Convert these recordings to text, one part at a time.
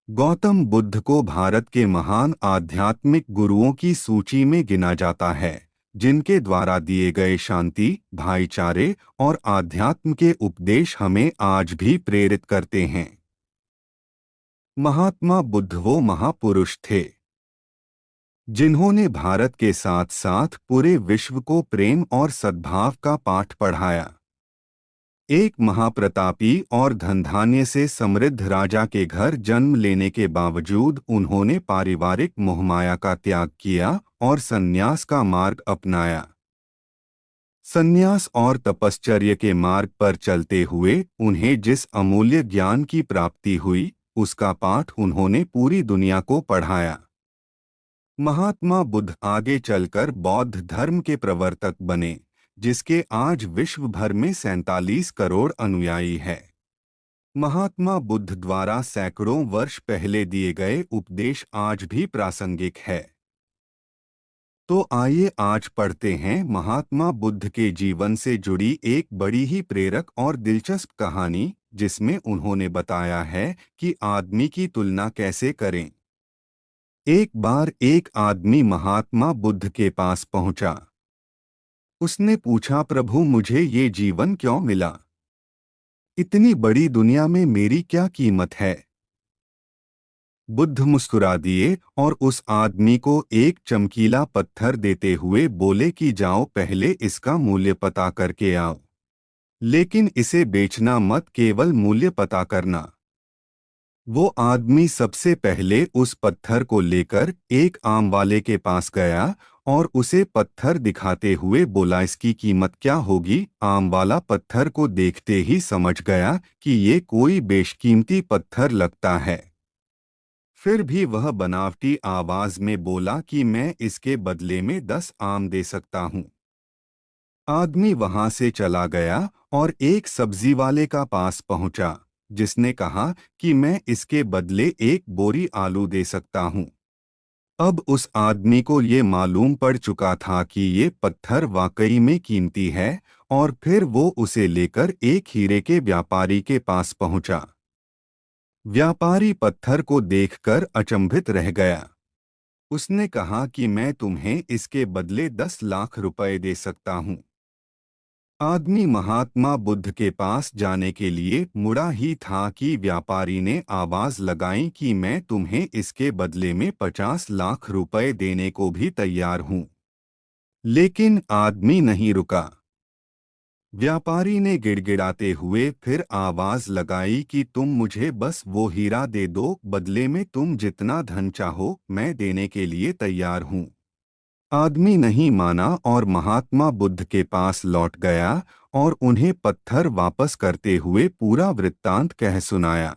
गौतम बुद्ध को भारत के महान आध्यात्मिक गुरुओं की सूची में गिना जाता है, जिनके द्वारा दिए गए शांति, भाईचारे और आध्यात्म के उपदेश हमें आज भी प्रेरित करते हैं। महात्मा बुद्ध वो महापुरुष थे जिन्होंने भारत के साथ साथ पूरे विश्व को प्रेम और सद्भाव का पाठ पढ़ाया। एक महाप्रतापी और धनधान्य से समृद्ध राजा के घर जन्म लेने के बावजूद उन्होंने पारिवारिक मोहमाया का त्याग किया और संन्यास का मार्ग अपनाया। संन्यास और तपश्चर्य के मार्ग पर चलते हुए उन्हें जिस अमूल्य ज्ञान की प्राप्ति हुई, उसका पाठ उन्होंने पूरी दुनिया को पढ़ाया। महात्मा बुद्ध आगे चलकर बौद्ध धर्म के प्रवर्तक बने, जिसके आज विश्व भर में 47 करोड़ अनुयायी हैं। महात्मा बुद्ध द्वारा सैकड़ों वर्ष पहले दिए गए उपदेश आज भी प्रासंगिक है। तो आइए आज पढ़ते हैं महात्मा बुद्ध के जीवन से जुड़ी एक बड़ी ही प्रेरक और दिलचस्प कहानी, जिसमें उन्होंने बताया है कि आदमी की तुलना कैसे करें। एक बार एक आदमी महात्मा बुद्ध के पास पहुंचा। उसने पूछा, प्रभु मुझे ये जीवन क्यों मिला? इतनी बड़ी दुनिया में मेरी क्या कीमत है? बुद्ध मुस्कुरा दिए और उस आदमी को एक चमकीला पत्थर देते हुए बोले कि जाओ पहले इसका मूल्य पता करके आओ। लेकिन इसे बेचना मत, केवल मूल्य पता करना। वो आदमी सबसे पहले उस पत्थर को लेकर एक आम वाले के पास गया और उसे पत्थर दिखाते हुए बोला, इसकी कीमत क्या होगी? आम वाला पत्थर को देखते ही समझ गया कि ये कोई बेशकीमती पत्थर लगता है। फिर भी वह बनावटी आवाज में बोला कि मैं इसके बदले में 10 आम दे सकता हूँ। आदमी वहां से चला गया और एक सब्जी वाले का पास पहुंचा, जिसने कहा कि मैं इसके बदले एक बोरी आलू दे सकता हूँ। अब उस आदमी को ये मालूम पड़ चुका था कि ये पत्थर वाकई में कीमती है, और फिर वो उसे लेकर एक हीरे के व्यापारी के पास पहुंचा। व्यापारी पत्थर को देखकर अचंभित रह गया। उसने कहा कि मैं तुम्हें इसके बदले 10 लाख रुपए दे सकता हूँ। आदमी महात्मा बुद्ध के पास जाने के लिए मुड़ा ही था कि व्यापारी ने आवाज लगाई कि मैं तुम्हें इसके बदले में 50 लाख रुपए देने को भी तैयार हूँ। लेकिन आदमी नहीं रुका। व्यापारी ने गिड़गिड़ाते हुए फिर आवाज लगाई कि तुम मुझे बस वो हीरा दे दो, बदले में तुम जितना धन चाहो मैं देने के लिए तैयार हूँ। आदमी नहीं माना और महात्मा बुद्ध के पास लौट गया और उन्हें पत्थर वापस करते हुए पूरा वृत्तांत कह सुनाया।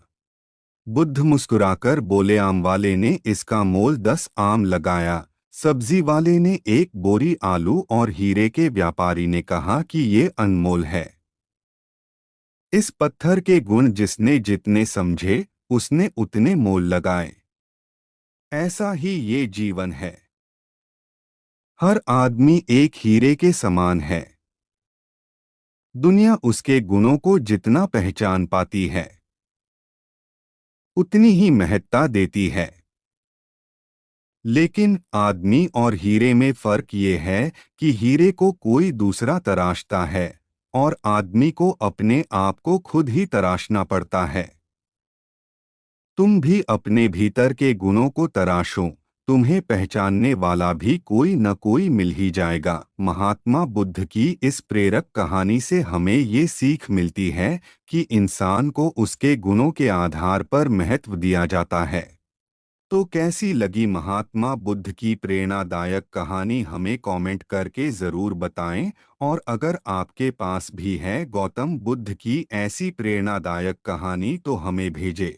बुद्ध मुस्कुराकर बोले, आम वाले ने इसका मोल 10 आम लगाया, सब्जी वाले ने एक बोरी आलू और हीरे के व्यापारी ने कहा कि ये अनमोल है। इस पत्थर के गुण जिसने जितने समझे उसने उतने मोल लगाए। ऐसा ही ये जीवन है। हर आदमी एक हीरे के समान है। दुनिया उसके गुणों को जितना पहचान पाती है, उतनी ही महत्ता देती है। लेकिन आदमी और हीरे में फर्क ये है कि हीरे को कोई दूसरा तराशता है और आदमी को अपने आप को खुद ही तराशना पड़ता है। तुम भी अपने भीतर के गुणों को तराशो, तुम्हें पहचानने वाला भी कोई न कोई मिल ही जाएगा। महात्मा बुद्ध की इस प्रेरक कहानी से हमें ये सीख मिलती है कि इंसान को उसके गुणों के आधार पर महत्व दिया जाता है। तो कैसी लगी महात्मा बुद्ध की प्रेरणादायक कहानी, हमें कमेंट करके ज़रूर बताएं। और अगर आपके पास भी है गौतम बुद्ध की ऐसी प्रेरणादायक कहानी तो हमें भेजें।